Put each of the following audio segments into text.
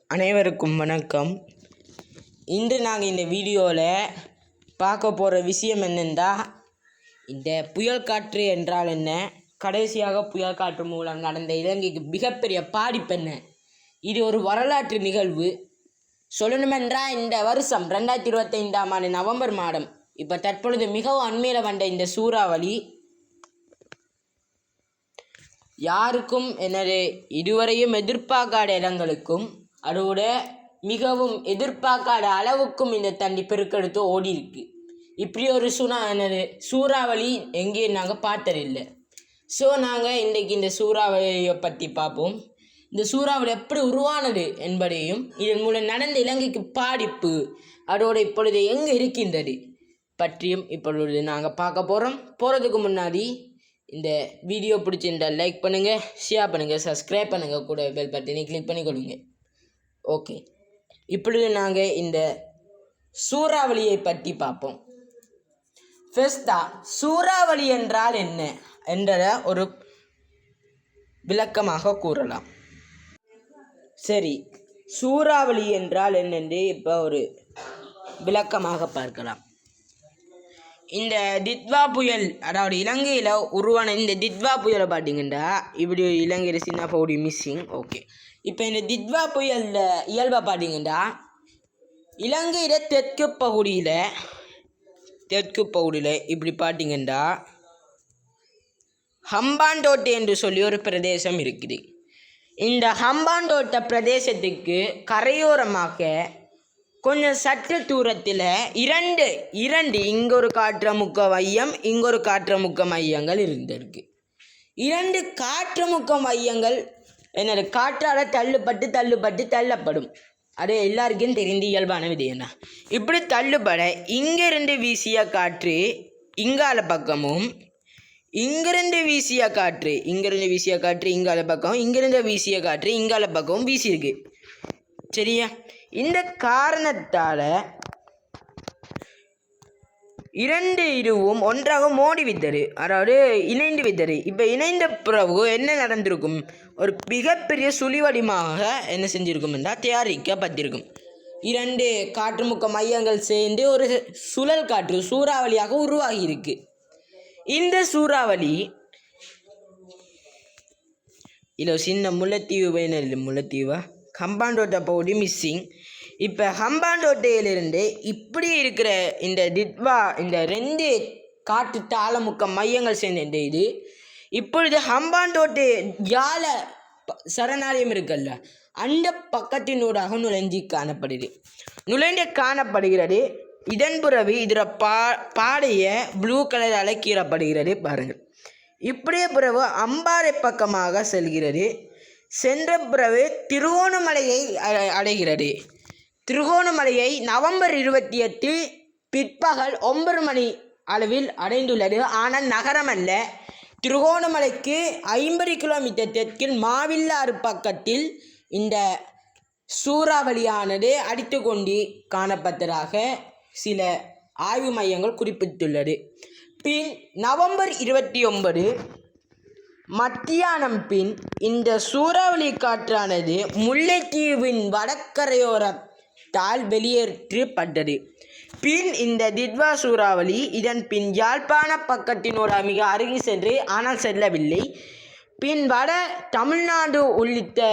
அனைவருக்கும் வணக்கம். இன்று நாங்கள் இந்த வீடியோவில் பார்க்க போகிற விஷயம் என்னென்னா, இந்த புயல் காற்று என்றால் என்ன, கடைசியாக புயல் காற்று மூலம் நடந்த இலங்கைக்கு மிகப்பெரிய பாதிப்பு என்ன, இது ஒரு வரலாற்று நிகழ்வு. சொல்லணுமென்றால் இந்த வருஷம் 2025ஆம் ஆண்டு நவம்பர் மாதம் இப்போ தற்பொழுது மிகவும் அண்மையில் வந்த இந்த சூறாவளி யாருக்கும் இதுவரையும் எதிர்பார்க்காத இடங்களுக்கும் அதோட மிகவும் எதிர்பார்க்காத அளவுக்கும் இந்த தண்ணி பெருக்கெடுத்து ஓடி இருக்கு. இப்படி ஒரு சூறாவளி எங்கேயும் நாங்கள் பார்த்ததில்லை. ஸோ நாங்கள் இன்றைக்கு இந்த சூறாவளியை பற்றி பார்ப்போம். இந்த சூறாவளி எப்படி உருவானது என்பதையும் இதன் மூலம் நடந்த இலங்கைக்கு பாதிப்பு அதோடு இப்பொழுது எங்கே இருக்கின்றது பற்றியும் இப்பொழுது நாங்கள் பார்க்க போகிறோம். போகிறதுக்கு முன்னாடி இந்த வீடியோ பிடிச்சிருந்தால் லைக் பண்ணுங்கள், ஷேர் பண்ணுங்கள், சப்ஸ்கிரைப் பண்ணுங்கள், கூட பெல் பட்டனை கிளிக் பண்ணிக்கொள்ளுங்க. ஓகே, இப்பொழுது நாங்கள் இந்த சூறாவளியை பற்றி பார்ப்போம். ஃபர்ஸ்ட்டாக சூறாவளி என்றால் என்ன என்ற ஒரு விளக்கமாக கூறலாம். சரி, சூறாவளி என்றால் என்னென்று இப்போ ஒரு விளக்கமாக பார்க்கலாம். இந்த தித்வா புயல், அதாவது இலங்கையில் உருவான இந்த தித்வா புயலை பார்த்தீங்கன்னா இப்படி இலங்கையில் சின்ன பகுதி மிஸ்ஸிங். ஓகே, இப்போ இந்த தித்வா புயலில் இயல்பை பார்த்தீங்கன்னா இலங்கையில் தெற்கு பகுதியில் இப்படி பார்த்தீங்கன்னா ஹம்பாந்தோட்டை என்று சொல்லி ஒரு பிரதேசம் இருக்குது. இந்த ஹம்பாந்தோட்டை பிரதேசத்துக்கு கரையோரமாக கொஞ்சம் சற்று தூரத்தில் இரண்டு இங்கே ஒரு காற்றமுக்க மையம், இங்கே ஒரு காற்றமுக்க மையங்கள் இருந்திருக்கு. இரண்டு காற்றமுக்க மையங்கள் காற்றால் தள்ளப்படும். அது எல்லாருக்கும் தெரிந்த இயல்பான விதம் தான். இப்படி தள்ளுபட இங்கிருந்து வீசிய காற்று இங்கால பக்கமும், இங்கிருந்து வீசிய காற்று இங்கால பக்கம், இங்கிருந்து வீசிய காற்று இங்கால பக்கமும் வீசியிருக்கு. சரியா? இந்த காரணத்தால் இரண்டு இதுவும் ஒன்றாக மோடி வித்தது, அதாவது இணைந்து வித்தது. இப்போ இணைந்த பிறகு என்ன நடந்திருக்கும்? ஒரு மிகப்பெரிய சுழிவடிமாக என்ன செஞ்சிருக்கும் என்றால் தயாரிக்கப்பட்டிருக்கும். இரண்டு காற்றுமுக்க மையங்கள் சேர்ந்து ஒரு சுழல் காற்று சூறாவளியாக உருவாகி இருக்கு. இந்த சூறாவளி இல்லை சின்ன முல்லைத்தீவா ஹம்பாந்தோட்டை பகுதி மிஸ்ஸிங். இப்போ ஹம்பாந்தோட்டையிலிருந்து இப்படி இருக்கிற இந்த ரெண்டு காற்று தாளமுக்க மையங்கள் சேர்ந்த இது இப்பொழுது ஹம்பாந்தோட்டை யாழ சரணாலயம் இருக்குல்ல, அந்த பக்கத்தினூடாக நுழைந்து காணப்படுகிறது. இதன் பிறகு இதில் பாடைய ப்ளூ கலரால் கீறப்படுகிறது பாருங்கள். இப்படியே பிறகு அம்பாறை பக்கமாக செல்கிறது. சென்ற பிறகு திருகோணமலையை அடைகிறது. திருகோணமலையை நவம்பர் 28 பிற்பகல் 9 மணி அளவில் அடைந்துள்ளது. ஆனால் நகரம் அல்ல. திருகோணமலைக்கு 50 கிலோமீட்டர் தெற்கில் மாவில்லாறு பக்கத்தில் இந்த சூறாவளியானது அடித்து கொண்டு காணப்பட்டதாக சில ஆய்வு மையங்கள் குறிப்பிட்டுள்ளது. பின் நவம்பர் 29 மத்தியானம் பின் இந்த சூறாவளி காற்றானது முல்லைத்தீவின் வடக்கரையோரத்தால் வெளியேற்றப்பட்டது. பின் இந்த தித்வா சூறாவளி இதன் பின் யாழ்ப்பாண பக்கத்தினோட மிக அருகே சென்று ஆனால் செல்லவில்லை. பின் வட தமிழ்நாடு உள்ளிட்ட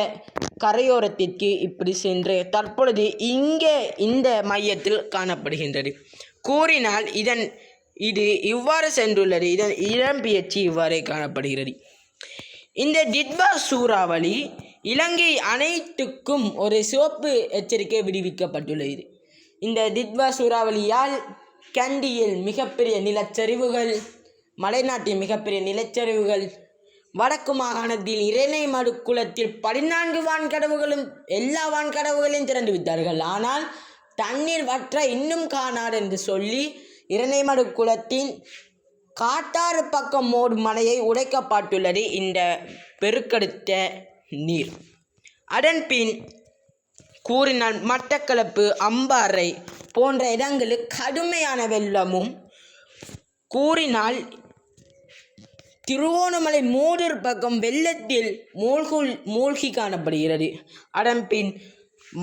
கரையோரத்திற்கு இப்படி சென்று தற்பொழுது இங்கே இந்த மையத்தில் காணப்படுகின்றது. கூறினால் இது இவ்வாறு சென்றுள்ளது. இதன் இடம்பெயர்ச்சி இவ்வாறே காணப்படுகிறது. இந்த தித்வா சூறாவளி இலங்கை அனைத்துக்கும் ஒரு சிவப்பு எச்சரிக்கை விடுவிக்கப்பட்டுள்ளது. இந்த தித்வா சூறாவளியால் கண்டியில் மிகப்பெரிய நிலச்சரிவுகள், மலைநாட்டில் மிகப்பெரிய நிலச்சரிவுகள், வடக்கு மாகாணத்தில் இரணைமடு குளத்தில் 14 வான்கடவுகளும் எல்லா வான்கடவுகளையும் திறந்து விட்டார்கள். ஆனால் தண்ணீர் வற்ற இன்னும் காணாது என்று சொல்லி இரணைமடு குளத்தின் காட்டாறு பக்கம் ஓடும் மலையை உடைக்கப்பட்டுள்ளது இந்த பெருக்கெடுத்த நீர். அதன் பின் கூறினால் மட்டக்களப்பு, அம்பாறை போன்ற இடங்களில் கடுமையான வெள்ளமும், கூறினால் திருவோணமலை மூதூர் பக்கம் வெள்ளத்தில் மூழ்கி காணப்படுகிறது. அதன் பின்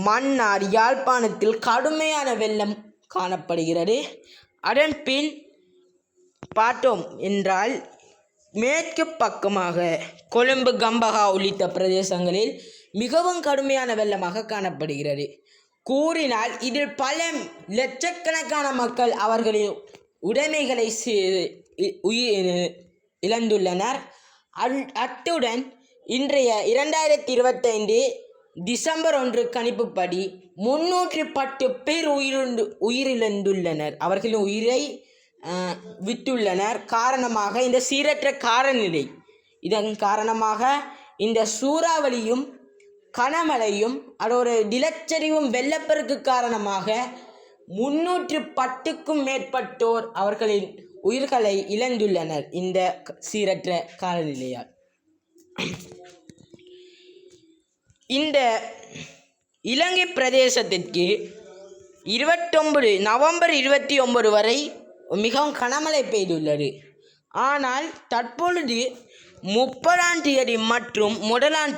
மன்னார் யாழ்ப்பாணத்தில் கடுமையான வெள்ளம் காணப்படுகிறது. அதன் பின் பார்த்தோம் என்றால் மேற்கு பக்கமாக கொழும்பு கம்பஹா உள்ளிட்ட பிரதேசங்களில் மிகவும் கடுமையான வெள்ளமாக காணப்படுகிறது. கூறினால் இதில் பல லட்சக்கணக்கான மக்கள் அவர்களின் உடைமைகளை இழந்துள்ளனர். அத்துடன் இன்றைய 2025 டிசம்பர் 1 கணிப்புப்படி 310 பேர் உயிரிழந்துள்ளனர். அவர்களின் உயிரை விட்டுள்ளனர். காரணமாக இந்த சீரற்ற காலநிலை. இதன் காரணமாக இந்த சூறாவளியும் கனமழையும் அதோட நிலச்சரிவும் வெள்ளப்பெருக்கு காரணமாக 310க்கும் மேற்பட்டோர் அவர்களின் உயிர்களை இழந்துள்ளனர். இந்த சீரற்ற காலநிலையால் இந்த இலங்கை பிரதேசத்திற்கு நவம்பர் 29 வரை மிகவும் கனமழை பெய்துள்ளது. ஆனால் தற்பொழுது 30ஆம் தேதி மற்றும் 1ஆம்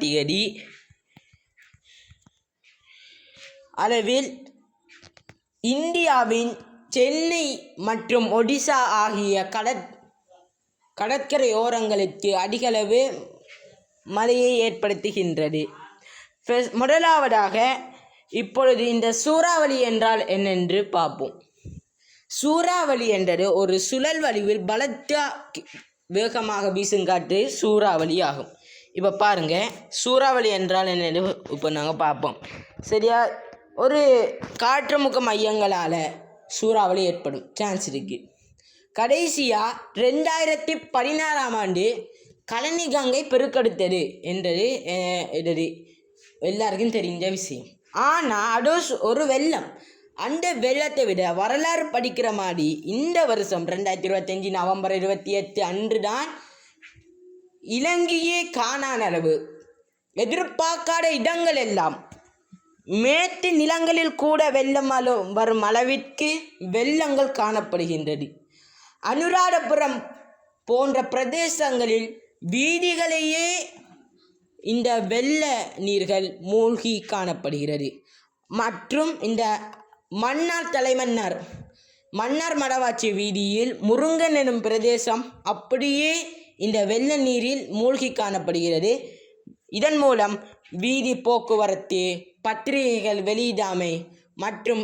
தேதி அளவில் இந்தியாவின் சென்னை மற்றும் ஒடிசா ஆகிய கடற்கரை ஓரங்களுக்கு அதிகளவு மழையை ஏற்படுத்துகின்றது. முதலாவதாக இப்பொழுது இந்த சூறாவளி என்றால் என்னென்று பார்ப்போம். சூறாவளி என்றது ஒரு சுழல் வடிவில் பலத்த வேகமாக வீசும் காற்று சூறாவளி ஆகும். இப்போ பாருங்கள், சூறாவளி என்றால் என்னென்னு இப்போ நாங்கள் பார்ப்போம். சரியா? ஒரு காற்றுமுக மையங்களால் சூறாவளி ஏற்படும் சான்ஸ் இருக்குது. கடைசியாக 2016ஆம் ஆண்டு கழனி கங்கை பெருக்கெடுத்தது என்றது எல்லாருக்கும் தெரிஞ்ச விஷயம். ஆனால் அது ஒரு வெள்ளம். அந்த வெள்ளத்தை விட வரலாறு படிக்கிற மாதிரி இந்த வருஷம் 2025 நவம்பர் 28 அன்று தான் இலங்கையே காணாத அளவு எதிர்பார்க்காத இடங்கள் எல்லாம் மேட்டு நிலங்களில் கூட வெள்ளம் வரும் அளவிற்கு வெள்ளங்கள் காணப்படுகின்றது. அனுராதபுரம் போன்ற பிரதேசங்களில் வீதிகளையே இந்த வெள்ள நீர்கள் மூழ்கி காணப்படுகிறது. மற்றும் இந்த மன்னார் மடவாச்சி வீதியில் முருங்கன் எனும் பிரதேசம் அப்படியே இந்த வெள்ள நீரில் மூழ்கி காணப்படுகிறது. இதன் மூலம் வீதி போக்குவரத்து, பத்திரிகைகள் வெளியிடாமை மற்றும்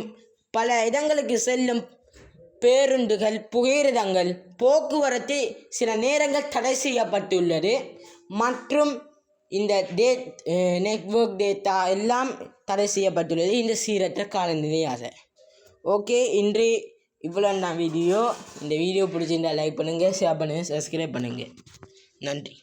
பல இடங்களுக்கு செல்லும் பேருந்துகள், புகையிரதங்கள், போக்குவரத்து சில நேரங்கள் தடை செய்யப்பட்டுள்ளது. மற்றும் இந்த நெட்வொர்க் டேட்டா எல்லாம் தடை செய்யப்பட்டுள்ளது இந்த சீரற்ற காலநிலையாக. ஓகே, இன்று இவ்வளோ தான் வீடியோ. இந்த வீடியோ பிடிச்சிருந்தால் லைக் பண்ணுங்கள், ஷேர் பண்ணுங்கள், சப்ஸ்கிரைப் பண்ணுங்கள். நன்றி.